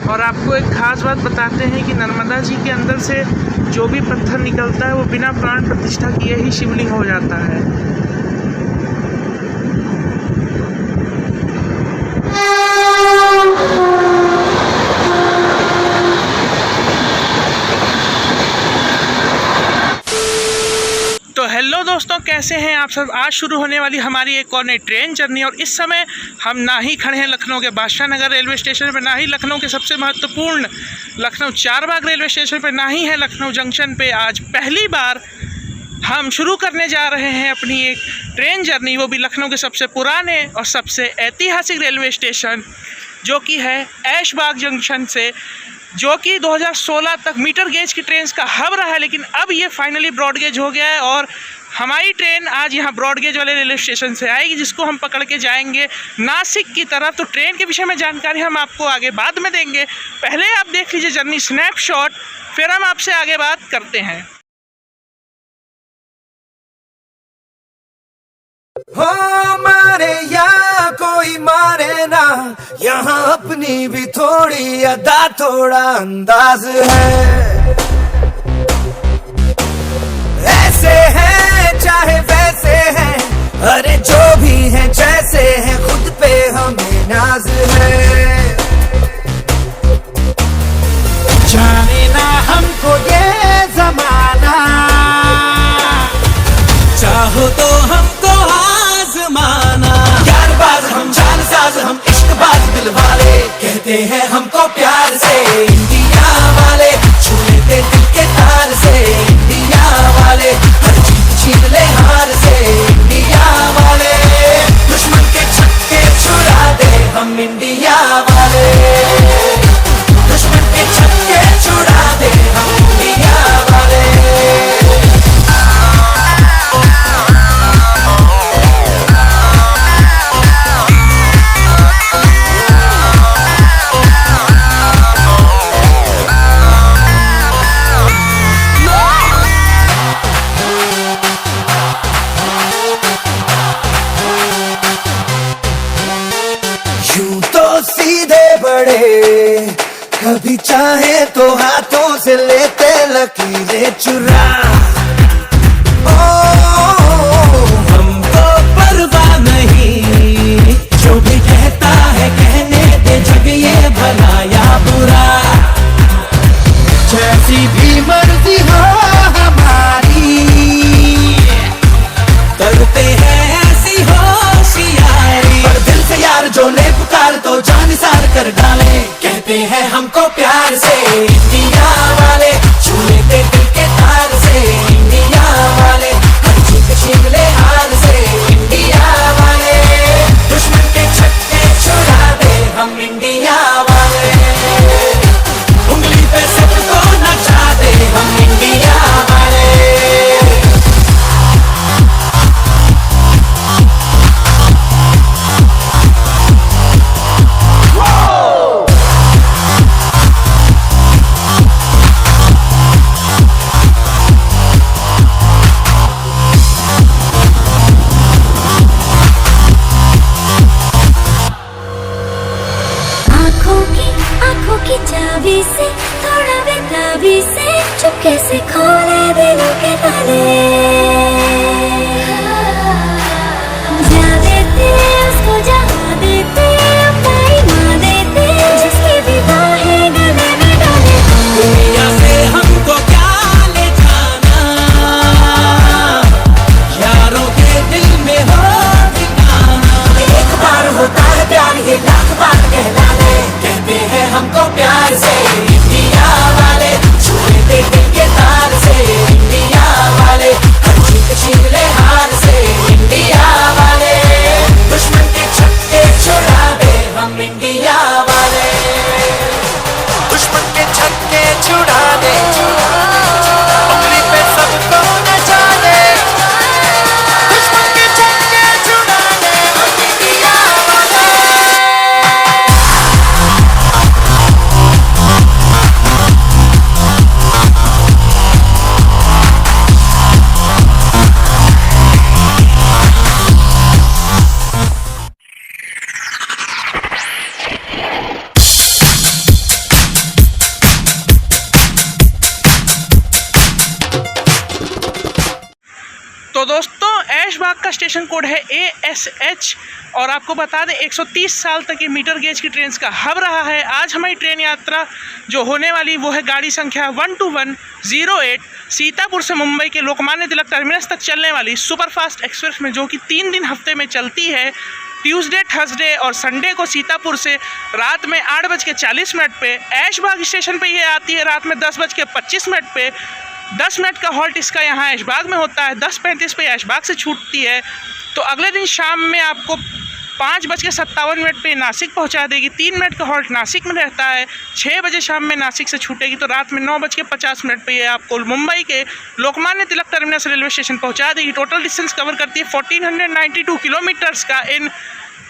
और आपको एक ख़ास बात बताते हैं कि नर्मदा जी के अंदर से जो भी पत्थर निकलता है वो बिना प्राण प्रतिष्ठा किए ही शिवलिंग हो जाता है। तो हेलो दोस्तों, कैसे हैं आप सब। आज शुरू होने वाली हमारी एक और नई ट्रेन जर्नी, और इस समय हम ना ही खड़े हैं लखनऊ के बादशाह नगर रेलवे स्टेशन पर, ना ही लखनऊ के सबसे महत्वपूर्ण लखनऊ चारबाग रेलवे स्टेशन पर, ना ही है लखनऊ जंक्शन पे। आज पहली बार हम शुरू करने जा रहे हैं अपनी एक ट्रेन जर्नी, वो भी लखनऊ के सबसे पुराने और सबसे ऐतिहासिक रेलवे स्टेशन जो कि है ऐशबाग जंक्शन से, जो कि 2016 तक मीटर गेज की ट्रेन का हब रहा है, लेकिन अब ये फाइनली ब्रॉड गेज हो गया है। और हमारी ट्रेन आज यहाँ ब्रॉड गेज वाले रेलवे स्टेशन से आएगी, जिसको हम पकड़ के जाएंगे नासिक की तरफ। तो ट्रेन के विषय में जानकारी हम आपको आगे बाद में देंगे, पहले आप देख लीजिए जर्नी स्नैपशॉट, फिर हम आपसे आगे बात करते हैं। हो मारे या कोई मारे ना, यहाँ अपनी भी थोड़ी अदा थोड़ा अंदाज है। ऐसे हैं चाहे वैसे हैं, अरे जो भी हैं जैसे हैं, खुद पे हमें नाज है। जाने ना हमको ये जमाना, चाहो तो हमको आजमाना। यारबाज हम, जानसाज हम, इश्कबाज दिल वाले, कहते हैं हमको प्यार से इंडिया वाले, छू लेते दिल के तार से इंडिया वाले, हर चीज छीन ले हार से इंडिया वाले, दुश्मन के छक्के छुड़ा दे हम इंडिया वाले, दुश्मन के छक्के छुड़ा दे हम इंडिया वाले। कभी चाहे तो हाथों से लेते लकीरें चुरा, ओ हमको परवाह नहीं, जो भी कहता है कहने दे, जग ये भला या बुरा, जैसी भी मर्जी हो हमारी, करते हैं ऐसी होशियारी, पर दिल से यार जो ले पुकार तो जान सार कर डाले, कहते हैं हमको प्यार से इंडिया वाले, छू लेते दिल के तार से इंडिया वाले, हर चीज छीन ले हार से इंडिया वाले, दुश्मन के छक्के छुड़ा दे हम इंडिया वाले, उंगली पे सबको नचा दे हम इंडिया वाले। आँखों की चाबी से, थोड़ा बेताबी से, चुपके से खोले दिलों के ताले, जा देते उसको जहाँ देते, अपना ईमान देते, जिसकी भी बाहें गले में डाले। दुनिया से हमको क्या ले जाना, यारों के दिल में हो ठिकाना, एक बार होता है प्यार ये लाख बार कहला ले, कहते हैं हमको प्यार से इंडिया वाले, छू लेते दिल के तार से इंडिया वाले, हर चीज छीन ले हार से इंडिया वाले, दुश्मन के छक्के छुड़ा दे हम इंडिया वाले, दुश्मन के छक्के छुड़ा दे, उंगली पे सबको नचा दे, दुश्मन के छक्के छुड़ा दे हम इंडिया वाले। का स्टेशन कोड है ASH और आपको बता दें 130 साल तक ये मीटर गेज की ट्रेन का हब रहा है। आज हमारी ट्रेन यात्रा जो होने वाली वो है गाड़ी संख्या 12108 सीतापुर से मुंबई के लोकमान्य तिलक टर्मिनस तक चलने वाली सुपरफास्ट एक्सप्रेस में, जो कि 3 दिन हफ्ते में चलती है। ट्यूसडे, थर्सडे और संडे को सीतापुर से रात में 8:40 पे ऐशबाग स्टेशन पे ये आती है। रात में 10:25 पे 10 मिनट का हॉल्ट इसका यहाँ ऐशबाग में होता है। 10:35 पे ऐशबाग से छूटती है। तो अगले दिन शाम में आपको 5:57 पे नासिक पहुँचा देगी। 3 मिनट का हॉल्ट नासिक में रहता है। 6 बजे शाम में नासिक से छूटेगी तो रात में 9:50 पे ये आपको मुंबई के Lokmanya Tilak terminus railway station पहुँचा देगी। टोटल डिस्टेंस कवर करती है 1492 किलोमीटर्स का इन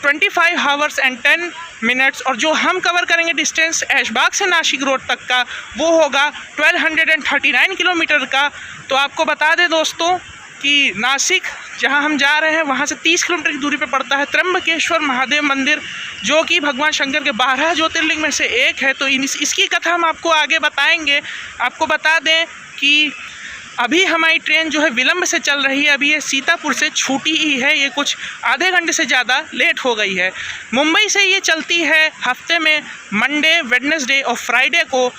25 आवर्स एंड 10 मिनट्स। और जो हम कवर करेंगे डिस्टेंस ऐशबाग से नासिक रोड तक का वो होगा 1239 किलोमीटर का। तो आपको बता दें दोस्तों कि नासिक जहां हम जा रहे हैं वहां से 30 किलोमीटर की दूरी पे पड़ता है त्र्यंबकेश्वर महादेव मंदिर, जो कि भगवान शंकर के 12 ज्योतिर्लिंग में से एक है। तो इसकी कथा हम आपको आगे बताएंगे। आपको बता दें कि अभी हमारी ट्रेन जो है विलंब से चल रही है। अभी ये सीतापुर से छूटी ही है, ये कुछ आधे घंटे से ज़्यादा लेट हो गई है। मुंबई से ये चलती है हफ्ते में मंडे, वेडनेसडे और फ्राइडे को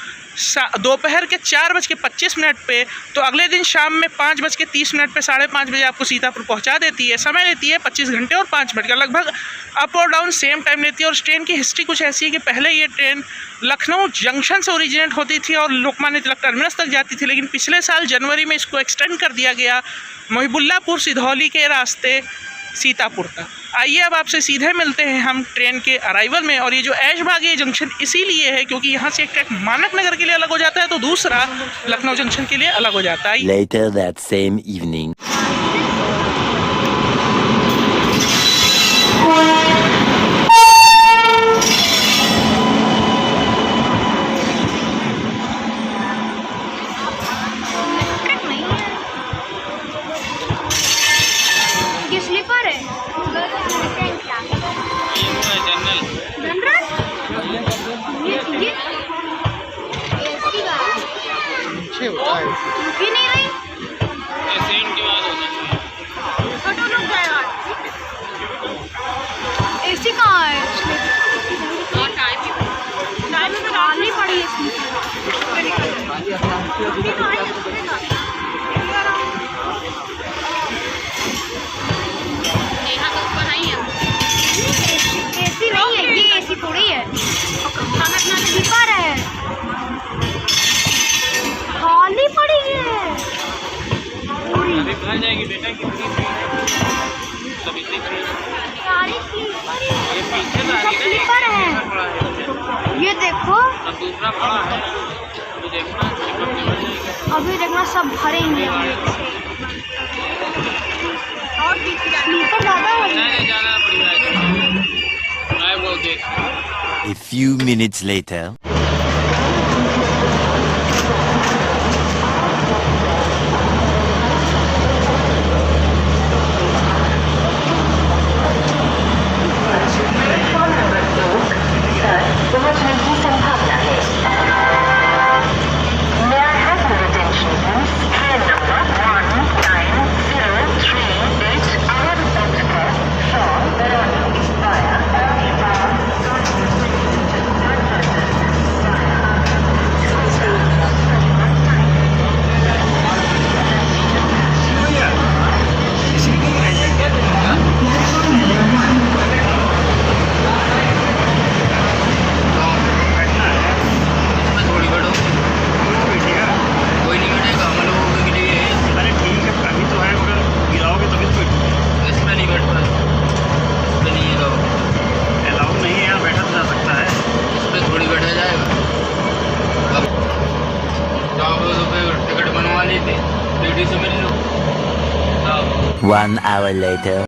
दोपहर के 4:25 पे। तो अगले दिन शाम में 5:30 पे 5:30 बजे आपको सीतापुर पहुंचा देती है। समय लेती है 25 घंटे और 5 मिनट का, लगभग अप और डाउन सेम टाइम लेती है। और इस ट्रेन की हिस्ट्री कुछ ऐसी है कि पहले ये ट्रेन लखनऊ जंक्शन से ओरिजिनेट होती थी और लोकमान्य तिलक टर्मिनस तक जाती थी, लेकिन पिछले साल जनवरी में इसको एक्सटेंड कर दिया गया मोहिबुल्लापुर सिधौली के रास्ते सीतापुर तक। आइए अब आपसे सीधे मिलते हैं हम ट्रेन के अराइवल में। और ये जो ऐशबाग ये जंक्शन इसीलिए है क्योंकि यहाँ से एक ट्रैक मानक नगर के लिए अलग हो जाता है तो दूसरा लखनऊ जंक्शन के लिए अलग हो जाता है। Later that same evening. ये स्लीपर है जनरल ये नहीं रही फोटो लुक जाएगा। एसी कहाँ है? टाइम में डालनी पड़ी एसी नहीं है, ये एसी थोड़ी है। स्लीपर है, खाली पड़ी है घर जाएगी बेटा की सभी सारी स्लीपर है। ये पीछे तो आगे स्लीपर है, ये देखो। अब दूसरा बड़ा है अभी देखना अभी देखना सब भरेंगे। और स्लीपर ज़्यादा है। नहीं जाना पड़ेगा। आए वो देख। A few minutes later. Ticket बनवा ली थी, टीटी से मिल लो। 1 hour later.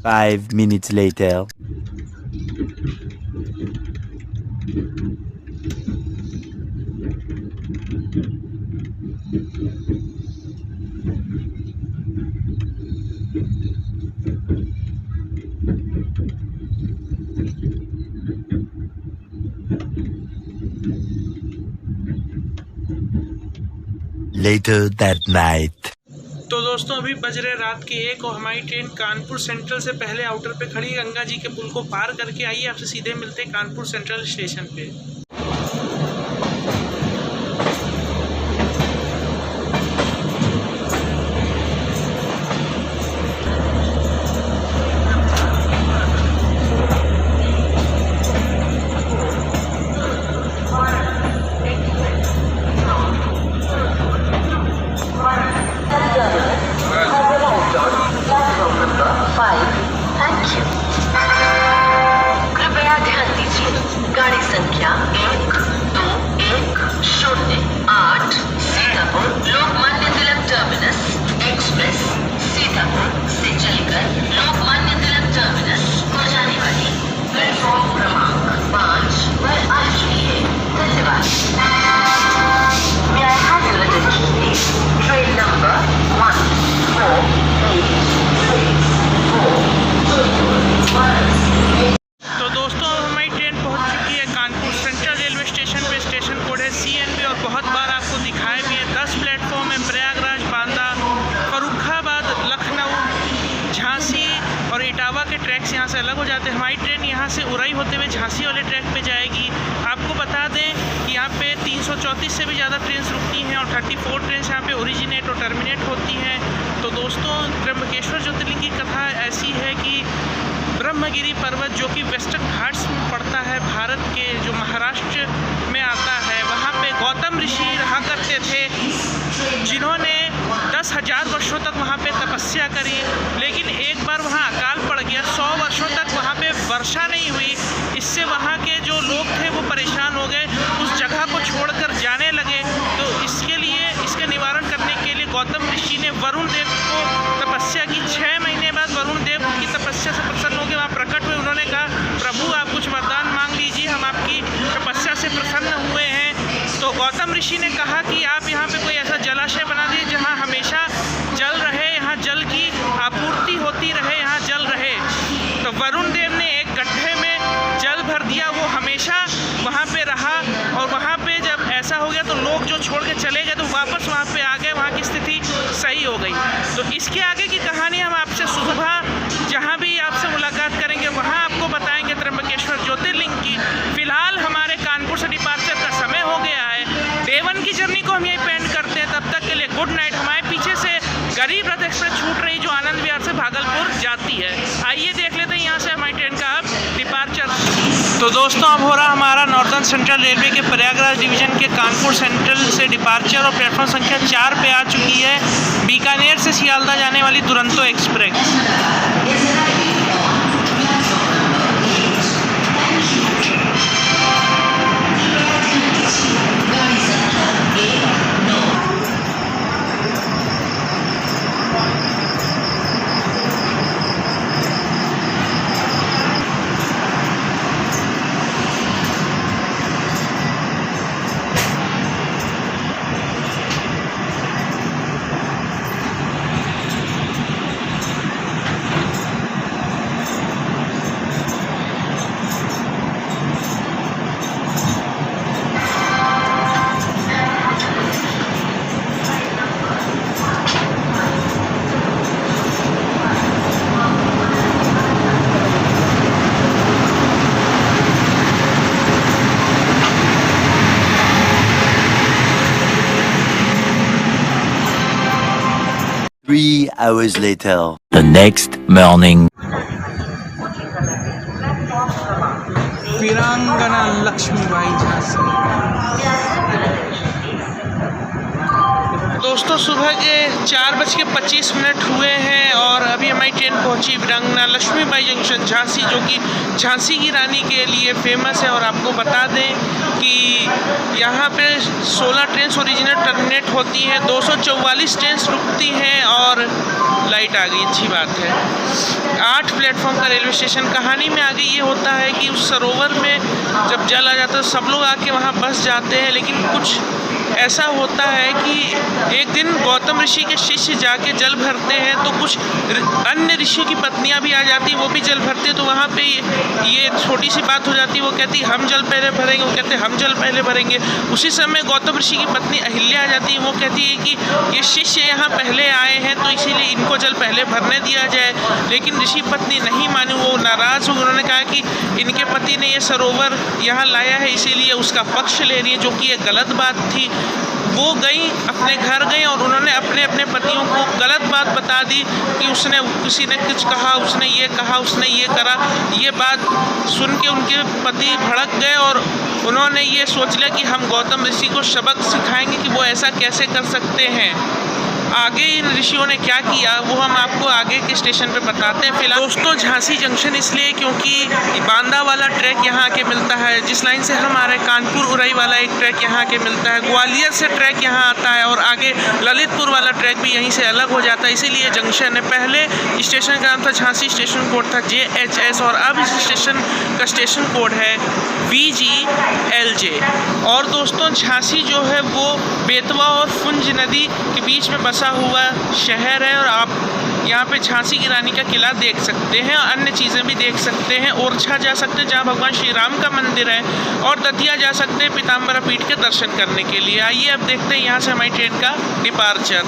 Five minutes later. Later that night. तो दोस्तों अभी बज रहे रात के 1 और हमारी ट्रेन कानपुर सेंट्रल से पहले आउटर पे खड़ी है। गंगा जी के पुल को पार करके आइए, आपसे सीधे मिलते हैं कानपुर सेंट्रल स्टेशन पे। कृपया ध्यान दीजिए, गाड़ी संख्या 1210 सीतापुर लोकमान्य तिलक टर्मिनस एक्सप्रेस सीतापुर से चलकर लोकमान्य तिलक टर्मिनस को जाने वाली प्लेटफॉर्म क्रमांक 5 पर आ चुकी है। धन्यवाद। May I have your attention please? Train number 14864 तो दोस्तों अब हमारी ट्रेन पहुंच चुकी है कानपुर सेंट्रल रेलवे स्टेशन पे। स्टेशन कोड है CNB और बहुत बार आपको दिखाए भी है। 10 प्लेटफॉर्म है। प्रयागराज, बांदा, फर्रुखाबाद, लखनऊ, झांसी और इटावा के ट्रैक्स यहाँ से अलग हो जाते हैं। हमारी ट्रेन यहाँ से उरई होते हुए झांसी वाले ट्रैक पे जाएगी। आपको बता दें कि यहाँ पे 334 से भी ज़्यादा ट्रेन रुकती हैं और 34 ट्रेन यहाँ पे ओरिजिनेट और टर्मिनेट होती हैं। तो दोस्तों त्र्यंबकेश्वर ज्योतिर्लिंग की कथा ऐसी है कि ब्रह्मगिरी पर्वत जो कि वेस्टर्न घाट्स में पड़ता है, भारत के जो महाराष्ट्र में आता है, वहाँ पे गौतम ऋषि रहा करते थे, जिन्होंने 10,000 वर्षों तक वहाँ पे तपस्या करी। लेकिन एक बार वहाँ अकाल पड़ गया, 100 वर्षों तक वहाँ पे वर्षा नहीं हुई। इससे वहाँ के जो लोग थे वो परेशान हो गए, उस जगह को छोड़कर जाने लगे। तो इसके लिए, इसके निवारण करने के लिए गौतम ऋषि ने वरुण देव को तपस्या की। 6 महीने बाद वरुण देव की तपस्या से प्रसन्न होकर वहाँ प्रकट हुए। उन्होंने कहा, प्रभु आप कुछ वरदान मांग लीजिए, हम आपकी तपस्या से प्रसन्न हुए हैं। तो गौतम ऋषि ने कहा कि आप यहाँ पे कोई ऐसा जलाशय बना दीजिए जहाँ हमेशा जल रहे, यहाँ जल की आपूर्ति होती रहे, यहाँ जल रहे। तो वरुण देव ने एक गड्ढे में जल भर दिया, वो हमेशा वहाँ पे रहा। और वहाँ पे जब ऐसा हो गया तो लोग जो छोड़ के चले गए तो वापस वहाँ पे आ गए, वहाँ की स्थिति सही हो गई। तो इसके आगे की कहानी हम आपसे सुबह जहाँ भी आपसे मुलाकात करेंगे वहाँ आपको बताएंगे त्र्यंबकेश्वर ज्योतिर्लिंग की। फिलहाल हमारे कानपुर से डिपार्चर का समय हो गया है। देवन की जर्नी को हम यहीं पे एंड करते हैं। तब तक के लिए गुड नाइट। हमारे पीछे से गरीब रथ एक्सप्रेस छूट रही जो आनंद विहार से भागलपुर जाती है। आइए देख लेते हैं यहाँ से हमारी ट्रेन का अब डिपार्चर। तो दोस्तों अब हो रहा हमारा नॉर्दर्न सेंट्रल रेलवे के प्रयागराज डिवीज़न के कानपुर सेंट्रल से डिपार्चर और प्लेटफॉर्म संख्या 4 पे आ चुकी है बीकानेर से सियालदा जाने वाली Duronto express. Three hours later, the next morning. वीरांगना लक्ष्मीबाई झांसी। दोस्तों सुबह के 4:25 हुए हैं और अभी हमारी ट्रेन पहुंची वीरांगना लक्ष्मीबाई जंक्शन झांसी, जो कि झांसी की रानी के लिए फेमस है। और आपको बता दें कि यहाँ पे 16 ट्रेन ओरिजिनल टर्मिनेट होती हैं, 244 ट्रेन रुकती हैं और लाइट आ गई, अच्छी बात है। 8 प्लेटफॉर्म का रेलवे स्टेशन। कहानी में आगे ये होता है कि उस सरोवर में जब जल आ जाता है तो सब लोग आके वहाँ बस जाते हैं, लेकिन कुछ ऐसा होता है कि एक दिन गौतम ऋषि के शिष्य जाके जल भरते हैं तो कुछ अन्य ऋषियों की पत्नियां भी आ जाती, वो भी जल भरते, तो वहाँ पे ये छोटी सी बात हो जाती। वो कहती हम जल पहले भरेंगे, वो कहते हम जल पहले भरेंगे। उसी समय गौतम ऋषि की पत्नी अहिल्या आ जाती है, वो कहती है कि ये शिष्य यहाँ पहले आए हैं तो इसीलिए इनको जल पहले भरने दिया जाए। लेकिन ऋषि पत्नी नहीं मानी, वो नाराज़ हो गई। उन्होंने कहा कि इनके पति ने ये सरोवर यहाँ लाया है इसीलिए उसका पक्ष ले रही है, जो कि एक गलत बात थी। वो गई, अपने घर गई और उन्होंने अपने अपने पतियों को गलत बात बता दी कि उसने किसी ने कुछ कहा, उसने ये कहा, उसने ये करा। ये बात सुन के उनके पति भड़क गए और उन्होंने ये सोच लिया कि हम गौतम ऋषि को सबक सिखाएंगे कि वो ऐसा कैसे कर सकते हैं। आगे इन ऋषियों ने क्या किया वो हम आपको आगे के स्टेशन पे बताते हैं। फिलहाल दोस्तों झांसी जंक्शन इसलिए क्योंकि बांदा वाला ट्रैक यहाँ आके मिलता है। जिस लाइन से हम आ रहे हैं कानपुर उरई वाला एक ट्रैक यहाँ आके मिलता है, ग्वालियर से ट्रैक यहाँ आता है और आगे ललितपुर वाला ट्रैक भी यहीं से अलग हो जाता है, इसीलिए जंक्शन है। पहले स्टेशन का नाम था झांसी, स्टेशन कोड था JHS और अब इस स्टेशन का स्टेशन कोड है VGLJ। और दोस्तों झांसी जो है वो बेतवा और फुंज नदी के बीच में बसा हुआ शहर है और आप यहाँ पे झांसी की रानी का किला देख सकते हैं, अन्य चीज़ें भी देख सकते हैं। ओरछा जा सकते हैं जहाँ भगवान श्री राम का मंदिर है और दतिया जा सकते हैं पीताम्बरा पीठ के दर्शन करने के लिए। आइए अब देखते हैं यहाँ से हमारी ट्रेन का डिपार्चर।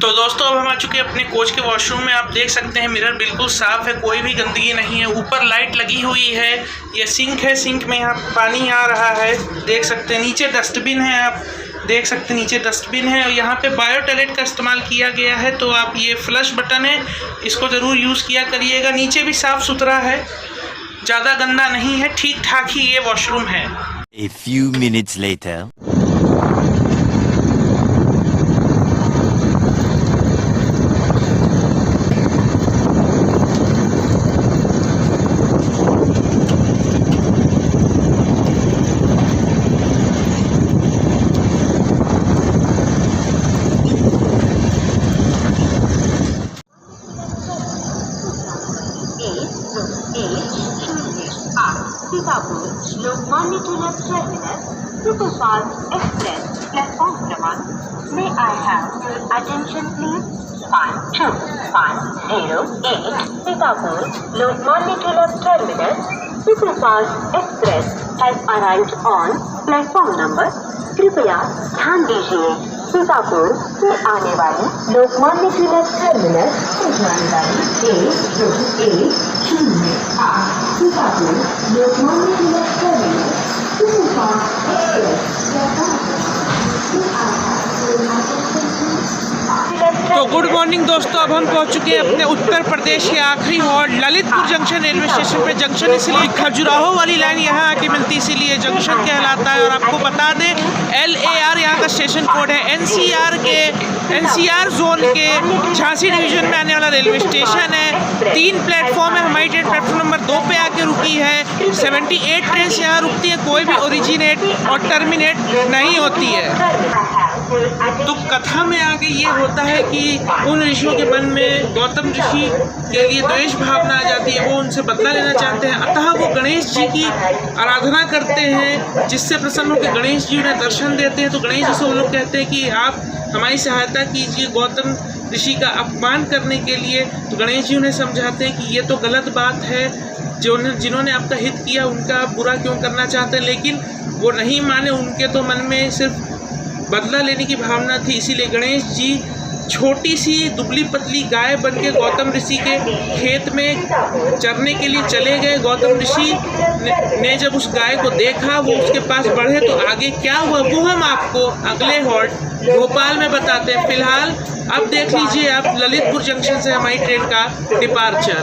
तो दोस्तों अब हम आ चुके हैं अपने कोच के वॉशरूम में। आप देख सकते हैं मिरर बिल्कुल साफ़ है, कोई भी गंदगी नहीं है। ऊपर लाइट लगी हुई है, ये सिंक है, सिंक में यहाँ पानी आ रहा है, देख सकते हैं। नीचे डस्टबिन है, आप देख सकते हैं नीचे डस्टबिन है और यहाँ पे बायो टॉयलेट का इस्तेमाल किया गया है। तो आप ये फ्लश बटन है, इसको ज़रूर यूज़ किया करिएगा। नीचे भी साफ़ सुथरा है, ज़्यादा गंदा नहीं है, ठीक ठाक ही ये वॉशरूम है। A few minutes later. Lokmanya Tilak terminus superfast express platform क्रमांक May I have your attention please? 5250 Sitapur Lokmanya Tilak Terminus Superfast Express has arrived on platform number। कृपया ध्यान दीजिए, सीतापुर से आने वाली लोकमान्य तिलक टर्मिनस से जाने वाली 1-1-0-8 Sitapur Lokmanya Tilak terminus superfast express. तो गुड मॉर्निंग दोस्तों, अब हम पहुंच चुके हैं अपने उत्तर प्रदेश के आखिरी halt Lalitpur junction railway station पे। जंक्शन इसलिए खजुराहो वाली लाइन यहाँ आके मिलती इसीलिए जंक्शन कहलाता है। और आपको बता दें LAR यहाँ का स्टेशन कोड है। NCR जोन के झांसी डिवीजन में आने वाला रेलवे स्टेशन है। 3 प्लेटफॉर्म है। हमारी ट्रेन प्लेटफॉर्म नंबर 2 पे आके रुकी है। 78 ट्रेन यहाँ रुकती है, कोई भी ओरिजिनेट और टर्मिनेट नहीं होती है। तो कथा में आगे ये होता है कि उन ऋषियों के मन में गौतम ऋषि के लिए द्वेष भावना आ जाती है, वो उनसे बदला लेना चाहते हैं। अतः वो गणेश जी की आराधना करते हैं, जिससे प्रसन्न होकर गणेश जी उन्हें दर्शन देते हैं। तो गणेश जी से वो लोग कहते हैं कि आप हमारी सहायता कीजिए गौतम ऋषि का अपमान करने के लिए। तो गणेश जी उन्हें समझाते हैं कि ये तो गलत बात है, जिन्होंने आपका हित किया उनका बुरा क्यों करना चाहते हैं। लेकिन वो नहीं माने, उनके तो मन में सिर्फ बदला लेने की भावना थी। इसीलिए गणेश जी छोटी सी दुबली पतली गाय बन के गौतम ऋषि के खेत में चरने के लिए चले गए। गौतम ऋषि ने जब उस गाय को देखा, वो उसके पास बढ़े, तो आगे क्या हुआ वो हम आपको अगले हॉल्ट भोपाल में बताते हैं। फिलहाल अब देख लीजिए आप ललितपुर जंक्शन से हमारी ट्रेन का डिपार्चर।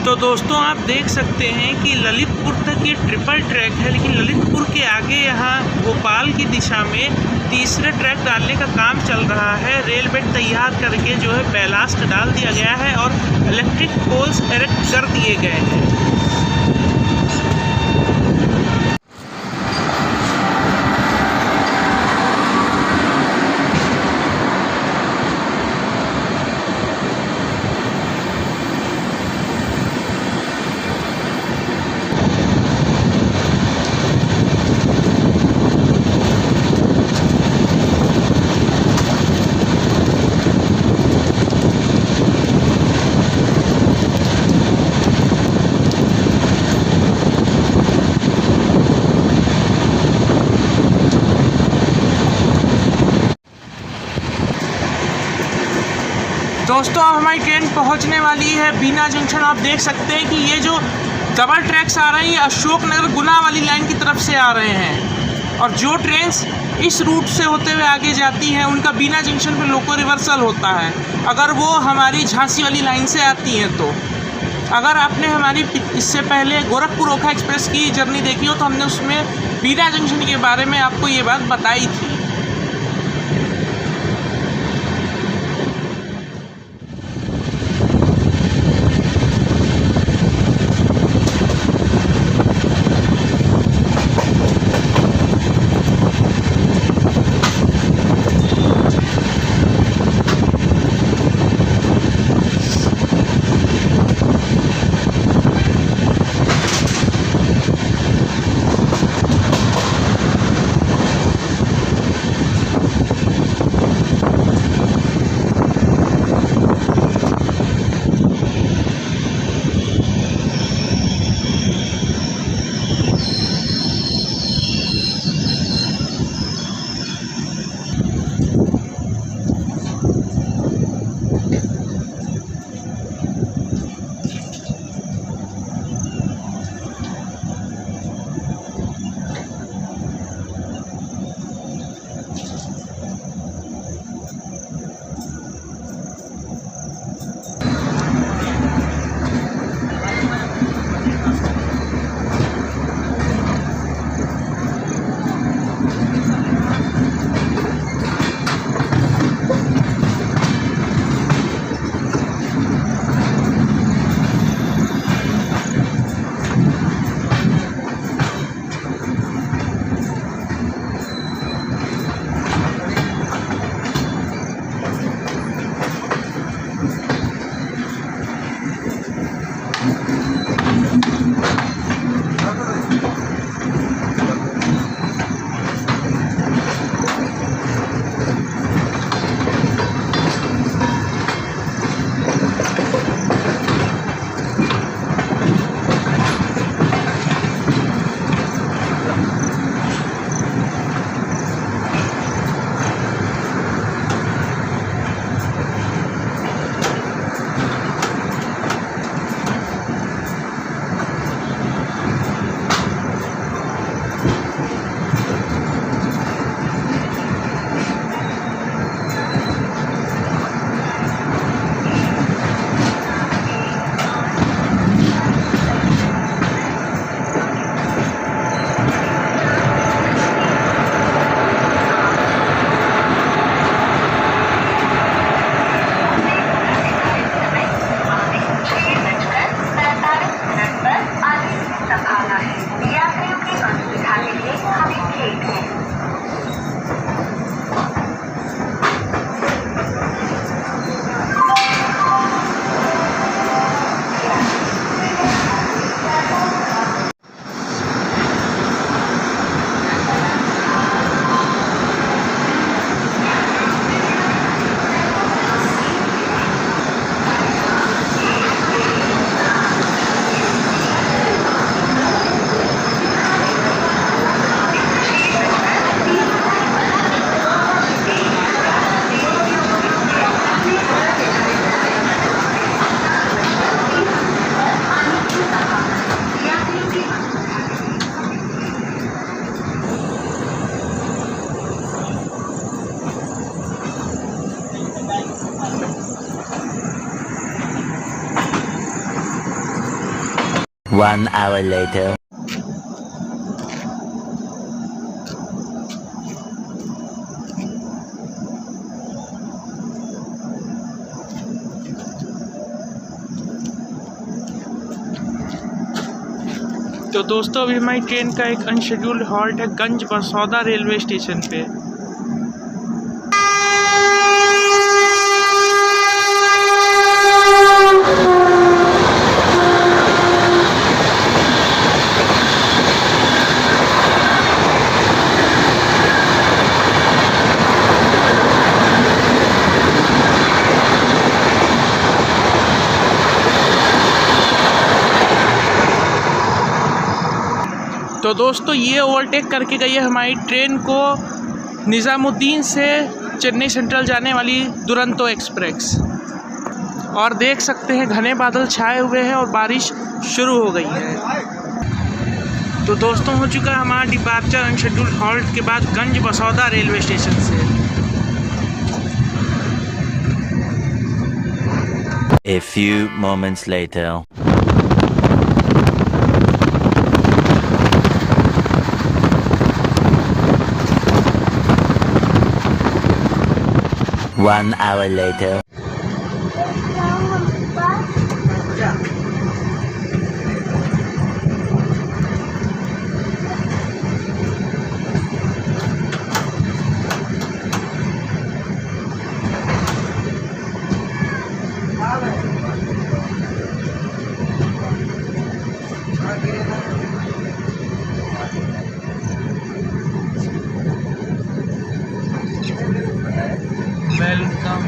तो दोस्तों आप देख सकते हैं कि ललितपुर तक ये ट्रिपल ट्रैक है, लेकिन ललितपुर के आगे यहाँ भोपाल की दिशा में तीसरे ट्रैक डालने का काम चल रहा है। रेल बेड तैयार करके जो है बैलास्ट डाल दिया गया है और इलेक्ट्रिक पोल्स एरेक्ट कर दिए गए हैं। दोस्तों अब हमारी ट्रेन पहुंचने वाली है बीना जंक्शन। आप देख सकते हैं कि ये जो डबल ट्रैक्स आ रहे हैं ये अशोकनगर गुना वाली लाइन की तरफ से आ रहे हैं, और जो ट्रेन्स इस रूट से होते हुए आगे जाती हैं उनका बीना जंक्शन पे लोको रिवर्सल होता है, अगर वो हमारी झांसी वाली लाइन से आती हैं तो। अगर आपने हमारी इससे पहले गोरखपुर ओखा एक्सप्रेस की जर्नी देखी हो तो हमने उसमें बीना जंक्शन के बारे में आपको ये बात बताई थी। One hour later. तो दोस्तों अभी हमारी ट्रेन का एक अनशेड्यूल्ड हॉल्ट है गंज बसौदा रेलवे स्टेशन पे। तो दोस्तों ये ओवरटेक करके गई है हमारी ट्रेन को निज़ामुद्दीन से चेन्नई सेंट्रल जाने वाली दुरंतो एक्सप्रेस। और देख सकते हैं घने बादल छाए हुए हैं और बारिश शुरू हो गई है। तो दोस्तों हो चुका है हमारा डिपार्चर अनशेड्यूल्ड हॉल्ट के बाद गंज बसौदा रेलवे स्टेशन से। A few moments later. One hour later. Welcome.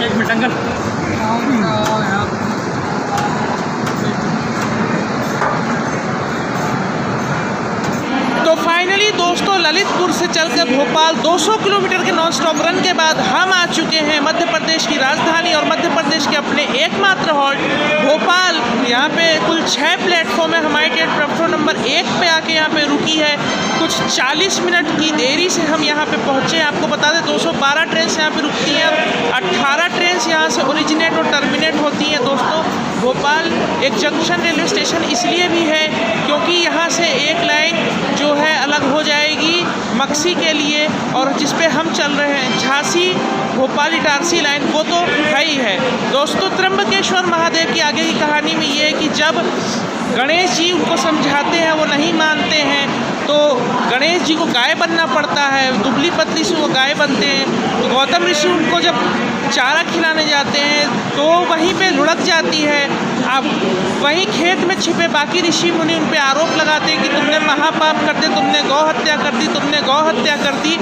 एक मिनट अंकल। तो फाइनली दोस्तों ललितपुर से चलकर भोपाल 200 किलोमीटर के नॉन स्टॉप रन के बाद हम आ चुके हैं मध्य प्रदेश की राजधानी और मध्य प्रदेश के अपने एकमात्र हॉल्ट भोपाल। यहाँ पे कुल 6 प्लेटफॉर्म है। हमारी ट्रेन प्लेटफॉर्म नंबर 1 पे आके यहाँ पे रुकी है। कुछ 40 मिनट की देरी से हम यहाँ पे पहुँचे हैं। आपको बता दें 212 ट्रेन यहाँ पे रुकती हैं। 18 ट्रेन यहाँ से ओरिजिनेट और टर्मिनेट होती हैं। दोस्तों भोपाल एक जंक्शन रेलवे स्टेशन इसलिए भी है क्योंकि यहाँ से एक लाइन जो है अलग हो जाएगी मक्सी के लिए, और जिस पे हम चल रहे हैं झांसी भोपाल इटारसी लाइन वो तो है ही है। दोस्तों त्र्यंबकेश्वर महादेव की आगे की कहानी में ये है कि जब गणेश जी उनको समझाते हैं वो नहीं मानते हैं तो गणेश जी को गाय बनना पड़ता है। दुबली पतली से वो गाय बनते हैं। तो गौतम ऋषि उनको जब चारा खिलाने जाते हैं तो वहीं पे लुढ़क जाती है। अब वहीं खेत में छिपे बाकी ऋषि मुनि उन पे आरोप लगाते हैं कि तुमने महापाप कर दिया, तुमने गौ हत्या कर दी, तुमने गौ हत्या कर दी,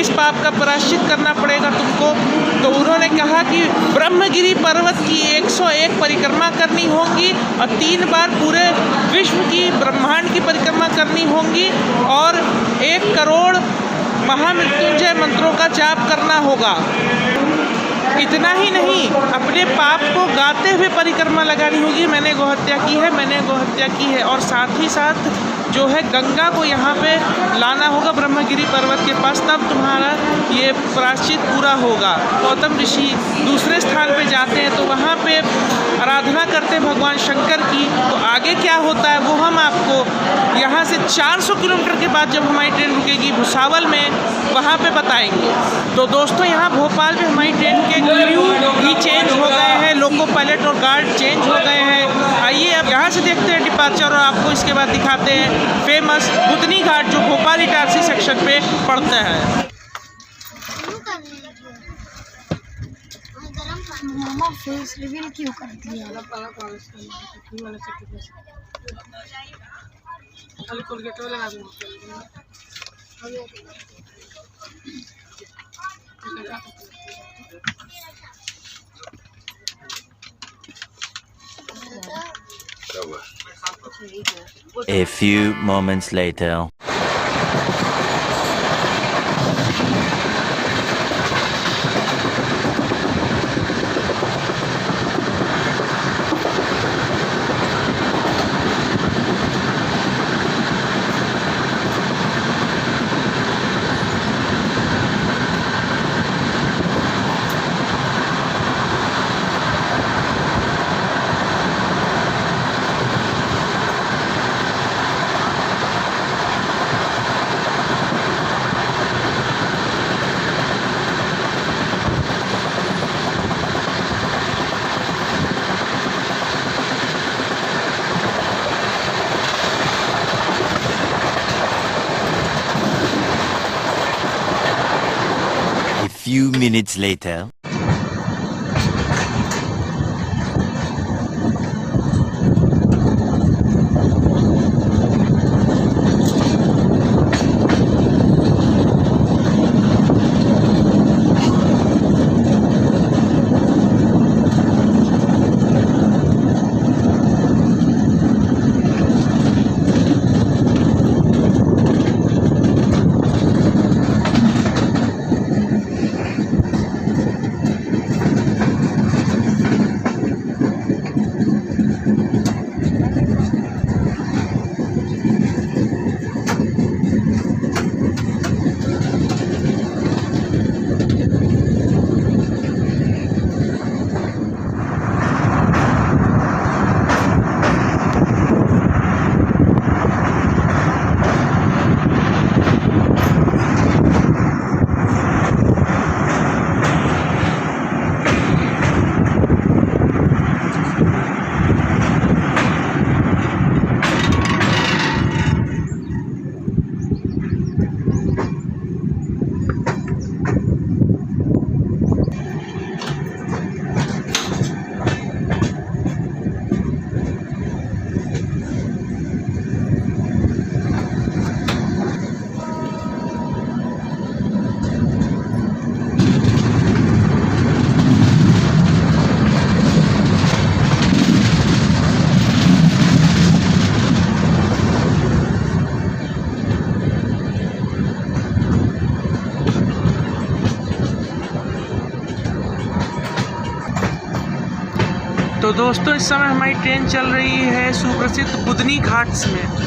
इस पाप का प्रायश्चित करना पड़ेगा तुमको। तो उन्होंने कहा कि ब्रह्मगिरी पर्वत की 101 परिक्रमा करनी होगी और 3 बार पूरे विश्व की ब्रह्मांड की परिक्रमा करनी होगी और 1 करोड़ महामृत्युंजय मंत्रों का जाप करना होगा। इतना ही नहीं, अपने पाप को गाते हुए परिक्रमा लगानी होगी, मैंने गोहत्या की है, मैंने गोहत्या की है। और साथ ही साथ जो है गंगा को यहाँ पे लाना होगा ब्रह्मगिरी पर्वत के पास, तब तुम्हारा ये प्रायश्चित पूरा होगा। गौतम ऋषि दूसरे स्थान पे जाते हैं तो वहाँ पे आराधना करते हैं भगवान शंकर की। तो आगे क्या होता है वो हम आपको यहाँ से 400 किलोमीटर के बाद जब हमारी ट्रेन रुकेगी भुसावल में वहाँ पे बताएंगे। तो दोस्तों यहाँ भोपाल में हमारी ट्रेन के क्रू भी चेंज हो गए हैं, लोको पायलट और गार्ड चेंज हो गए हैं। आइए अब यहाँ से देखते हैं डिपार्चर और आपको इसके बाद दिखाते हैं फेमस बुधनी घाट जो भोपाल इटारसी सेक्शन पे पड़ता है। मामा फेस रिवील क्यों कर दिया? A few moments later. few minutes later. तो दोस्तों इस समय हमारी ट्रेन चल रही है सुप्रसिद्ध बुधनी घाट्स में।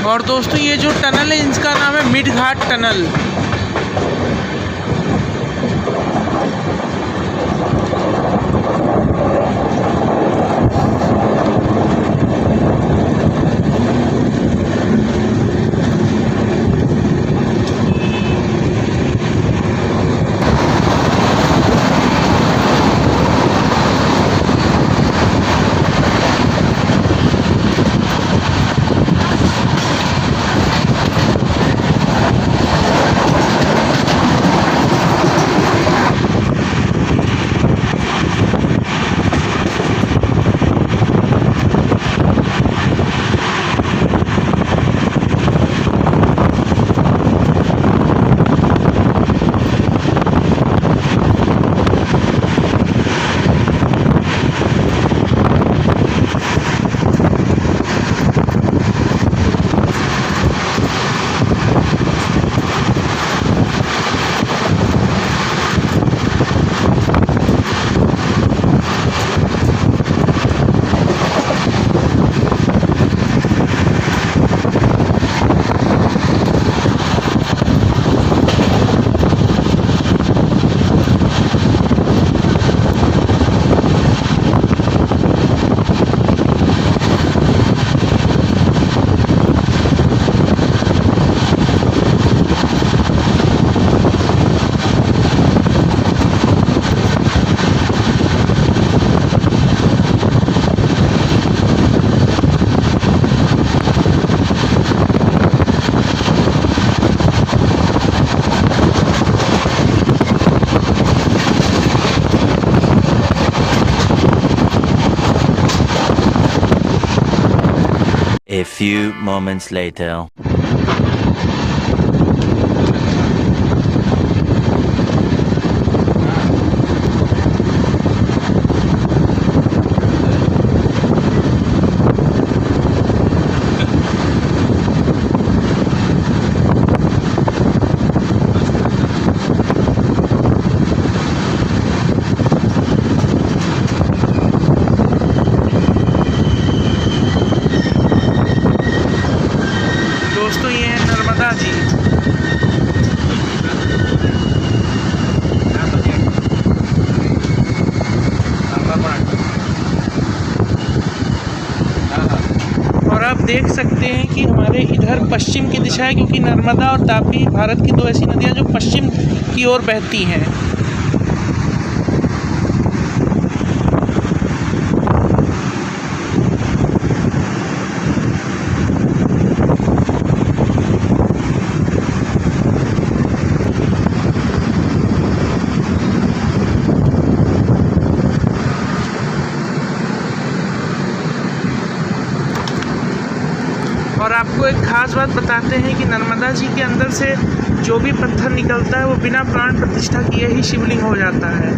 और दोस्तों ये जो टनल है इसका नाम है mid Ghat tunnel. A few moments later. दोस्तों ये है नर्मदा जी। देख सकते हैं कि हमारे इधर पश्चिम की दिशा है, क्योंकि नर्मदा और तापी भारत की दो ऐसी नदियाँ जो पश्चिम की ओर बहती हैं। और आपको एक ख़ास बात बताते हैं कि नर्मदा जी के अंदर से जो भी पत्थर निकलता है वो बिना प्राण प्रतिष्ठा किए ही शिवलिंग हो जाता है।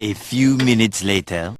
A few minutes later.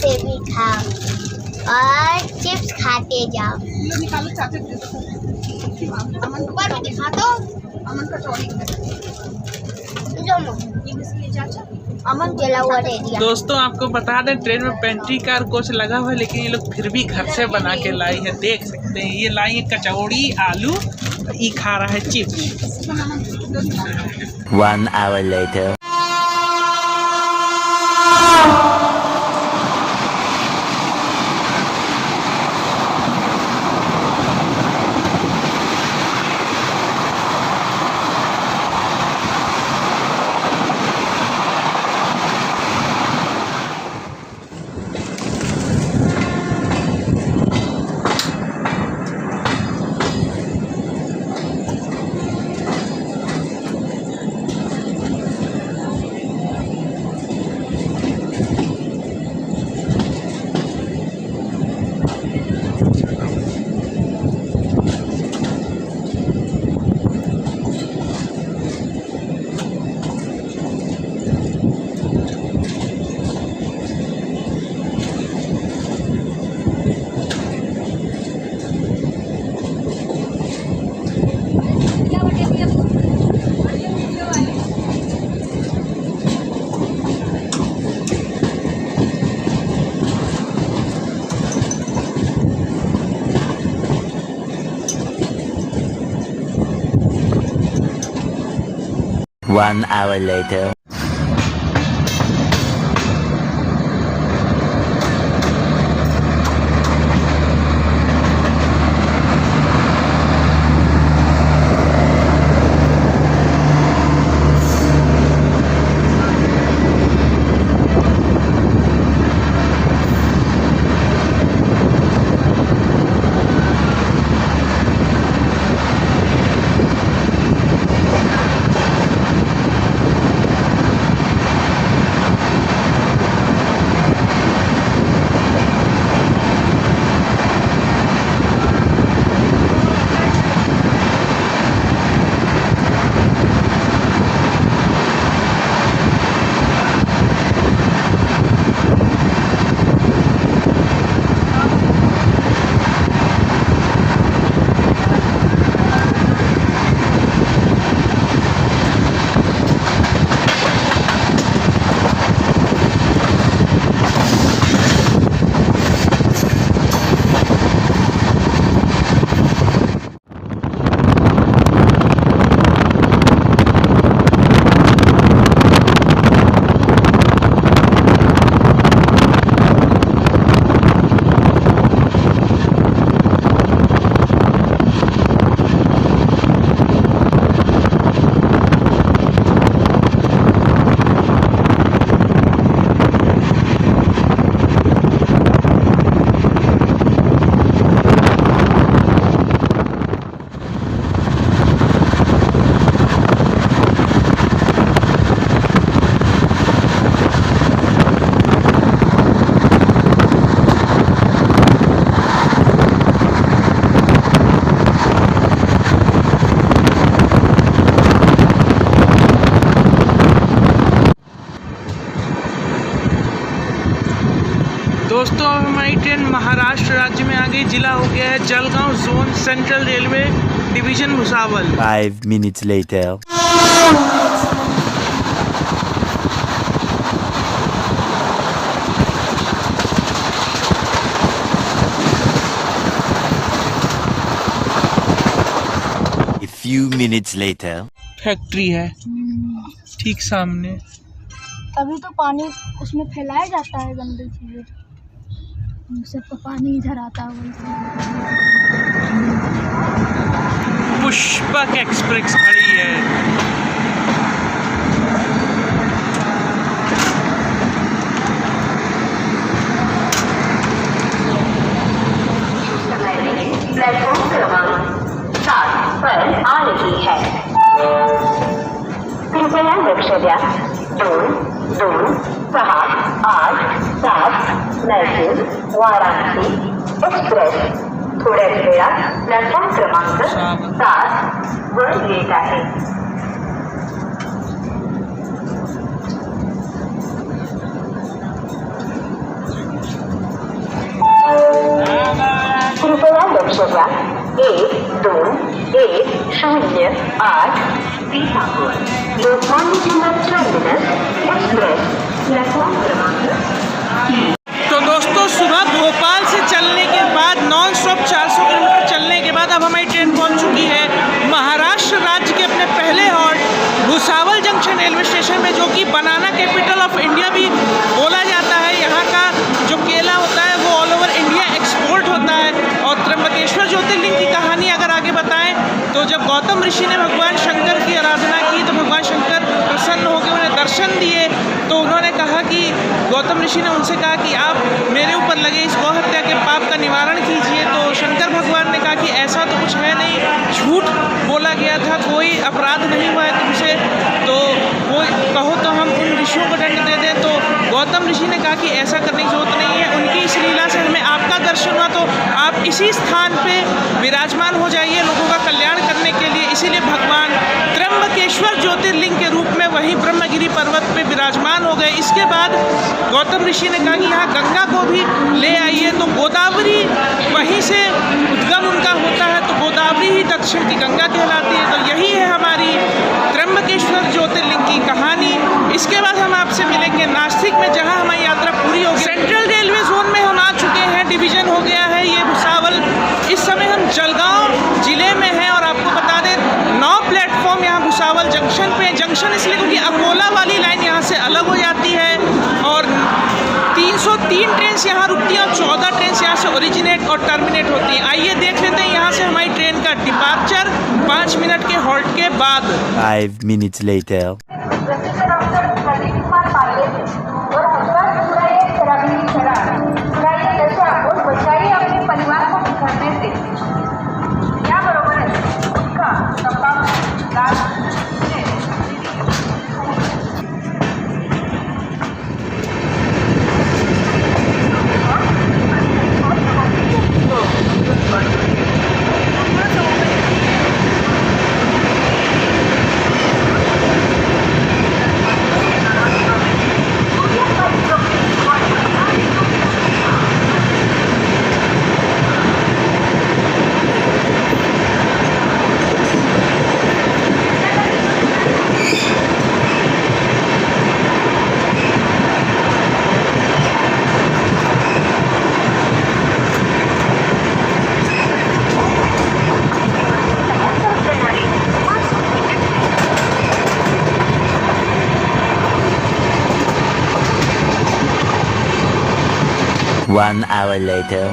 से भी खाओ और चिप्स खाते जाओ। ऊपर में दिखा दो। अमन जला हुआ दे दिया। दोस्तों आपको बता दें ट्रेन में पेंट्री कार कोच लगा हुआ है, लेकिन ये लोग फिर भी घर से बना के लाई है। देख सकते हैं ये लाई है कचौड़ी आलू, ये खा रहा है chips. 1 hour later. One hour later. दोस्तों अब हमारी ट्रेन महाराष्ट्र राज्य में आ गई। जिला हो गया है Jalgaon, zone central railway division Bhusawal. 5 minutes later. A few minutes later. Factory है ठीक सामने। तभी तो पानी उसमें फैलाया जाता है गंदी चीजें, सबका पानी इधर आता है वैसे। पुष्पक एक्सप्रेस खड़ी है। प्लेटफॉर्म क्रमांक 7 पर आ रही है। कृपया लक्ष द्या। 2, 2, 6, 8, 7 मैसूर वाराणसी एक्सप्रेस थोड्याच वेळात प्लॅटफॉर्म क्रमांक 7 वर येत आहे। कृपया लक्ष द्या 12108 Sitapur Lokmanya Tilak terminus express platform क्रमांक तो दोस्तों सुबह भोपाल से चलने के बाद नॉन स्टॉप 400 किलोमीटर चलने के बाद अब हमारी ट्रेन पहुंच चुकी है महाराष्ट्र राज्य के अपने पहले halt Bhusawal junction railway station में, जो कि बनाना कैपिटल ऑफ इंडिया भी बोला जाता है। यहाँ का जो केला होता है वो ऑल ओवर इंडिया एक्सपोर्ट होता है। और त्र्यंबकेश्वर ज्योतिर्लिंग की कहानी अगर आगे बताएं तो जब गौतम ऋषि ने भगवान शंकर की आराधना की तो भगवान शंकर प्रसन्न होकर उन्हें दर्शन दिए। तो उन्होंने कहा कि गौतम ऋषि ने उनसे कहा कि आप मेरे ऊपर लगे इस गौ हत्या के पाप का निवारण कीजिए। तो शंकर भगवान ने कहा कि ऐसा तो कुछ है नहीं, झूठ बोला गया था, कोई अपराध नहीं हुआ है तुमसे, तो वो कहो तो हम उन ऋषियों को दंड दे दें। तो गौतम ऋषि ने कहा कि ऐसा करने की जरूरत नहीं है, उनकी इस लीला से हमें आपका दर्शन हुआ तो आप इसी स्थान पे विराजमान हो जाइए लोगों का कल्याण करने के लिए। इसीलिए भगवान त्र्यंबकेश्वर ज्योतिर्लिंग के रूप में वहीं ब्रह्मगिरी पर्वत पे विराजमान हो गए। इसके बाद गौतम ऋषि ने कहा कि यहाँ गंगा को भी ले आइए। तो गोदावरी वहीं से उद्गम उनका होता है, तो गोदावरी ही दक्षिण की गंगा कहलाती है। तो यही है हमारी त्र्यंबकेश्वर ज्योतिर्लिंग की कहानी। इसके बाद हम आपसे मिलेंगे नासिक में, जहाँ हमारी यात्रा पूरी होगी। सेंट्रल रेलवे जोन में हम आ चुके हैं, डिवीजन हो गया है ये भुसावल। इस समय हम जलगांव जिले में हैं और आपको बता दें 9 प्लेटफॉर्म यहाँ भुसावल जंक्शन पे। जंक्शन इसलिए क्योंकि अकोला वाली लाइन यहाँ से अलग हो जाती है और 303 ट्रेन यहाँ रुकती हैं और 14 ट्रेन यहाँ से ओरिजिनेट और टर्मिनेट होती हैं। आइए देख लेते हैं यहाँ से हमारी ट्रेन का डिपार्चर 5 मिनट के हॉल्ट के बाद। 5 minutes later. प्रसिद्ध डॉक्टर प्रदीप कुमार पांडे थे और हजरत छुड़ाइए शराबी की शराब छुड़ाइए नशा और बचाइए अपने परिवार को बिखरने से। याबरोबरच गुटखा तंबाखू दारू One hour later.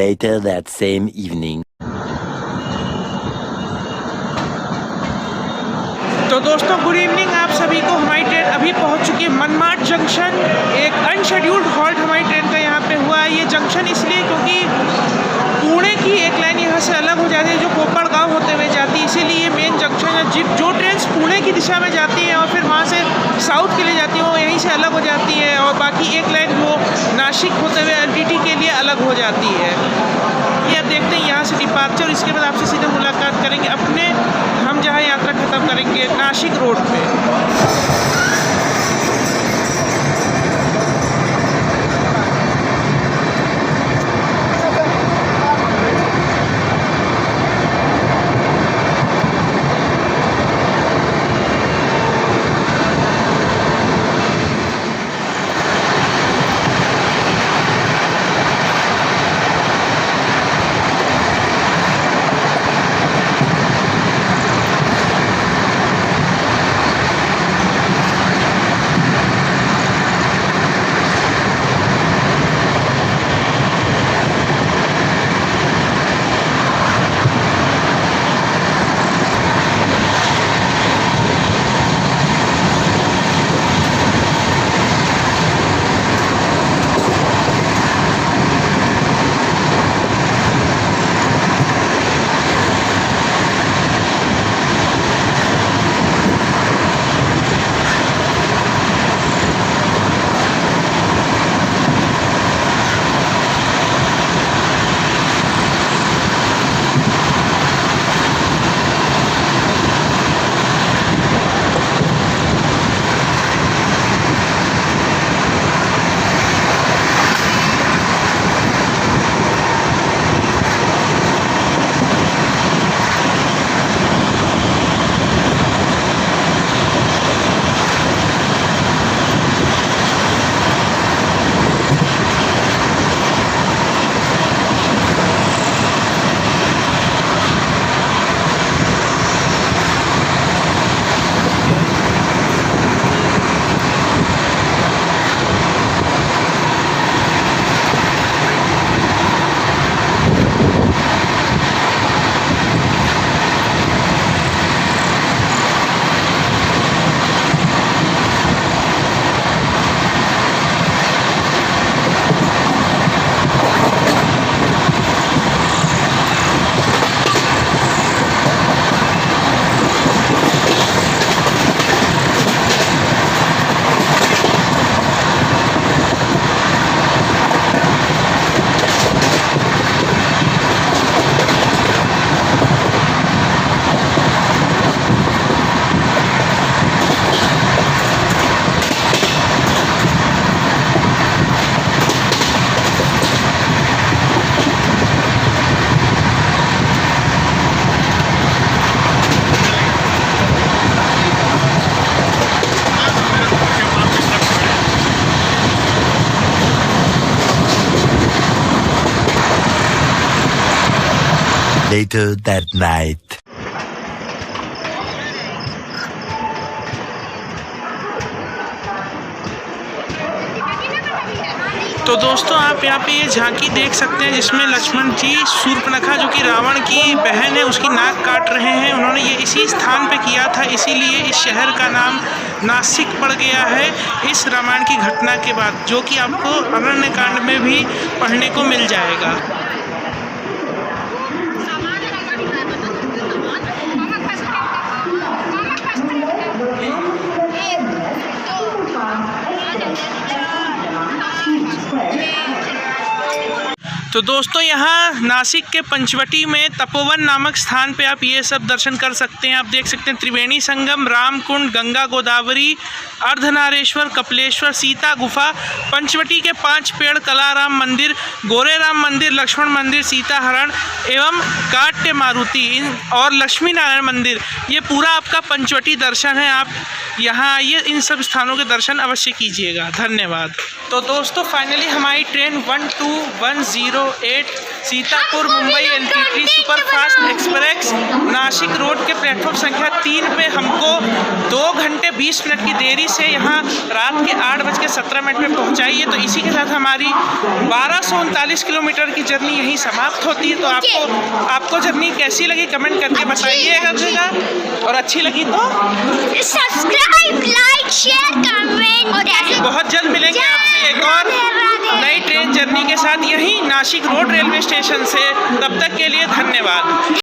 Later that same evening. तो दोस्तों गुड इवनिंग आप सभी को। हमारी ट्रेन अभी पहुंच चुकी है मनमाड जंक्शन। एक अनशेड्यूल्ड हॉल्ट हमारी ट्रेन का यहाँ पे हुआ है। ये जंक्शन इसलिए क्योंकि पुणे की एक लाइन यहाँ से अलग हो जाती है जो कोपड़गांव होते हुए जाती है, इसीलिए ये मेन जंक्शन है। जो ट्रेन पुणे की दिशा में जाती है और फिर वहाँ से साउथ के लिए जाती है वो यहीं से अलग हो जाती है और बाकी एक लाइन वो नासिक होते हुए एलटीटी के लिए अलग हो जाती है। ये अब देखते हैं यहाँ से डिपार्चर। इसके बाद आपसे सीधे मुलाकात करेंगे अपने हम जहाँ यात्रा ख़त्म करेंगे नासिक रोड पे। Later that night. तो दोस्तों आप यहाँ पे ये झांकी देख सकते हैं जिसमें लक्ष्मण जी शूर्पणखा जो कि रावण की बहन है उसकी नाक काट रहे हैं। उन्होंने ये इसी स्थान पे किया था, इसीलिए इस शहर का नाम नासिक पड़ गया है इस रामायण की घटना के बाद, जो कि आपको अरण्यकांड में भी पढ़ने को मिल जाएगा। तो दोस्तों यहाँ नासिक के पंचवटी में तपोवन नामक स्थान पे आप ये सब दर्शन कर सकते हैं। आप देख सकते हैं त्रिवेणी संगम, रामकुंड, गंगा गोदावरी, अर्धनारेश्वर, कपिलेश्वर, सीता गुफा, पंचवटी के 5 पेड़, कलाराम मंदिर, गोरेराम मंदिर, लक्ष्मण मंदिर, सीता हरण एवं काट्य मारुति और लक्ष्मी नारायण मंदिर, ये पूरा आपका पंचवटी दर्शन है। आप यहाँ आइए, इन सब स्थानों के दर्शन अवश्य कीजिएगा। धन्यवाद। तो दोस्तों फाइनली हमारी train 12108 Sitapur Mumbai LTT superfast express Nashik road के प्लेटफॉर्म संख्या 3 पे हमको 2 घंटे 20 मिनट की देरी से यहाँ रात के 8:17 पे पहुँचाई है। तो इसी के साथ हमारी 1239 किलोमीटर की जर्नी यहीं समाप्त होती है। तो आपको जर्नी कैसी लगी कमेंट करके बताइएगा, और अच्छी लगी तो सब्सक्राइब, लाइक, शेयर, कमेंट और बहुत जल्द मिलेंगे आपसे एक और नई ट्रेन जर्नी के साथ यहीं नासिक रोड रेलवे स्टेशन से। तब तक के लिए धन्यवाद।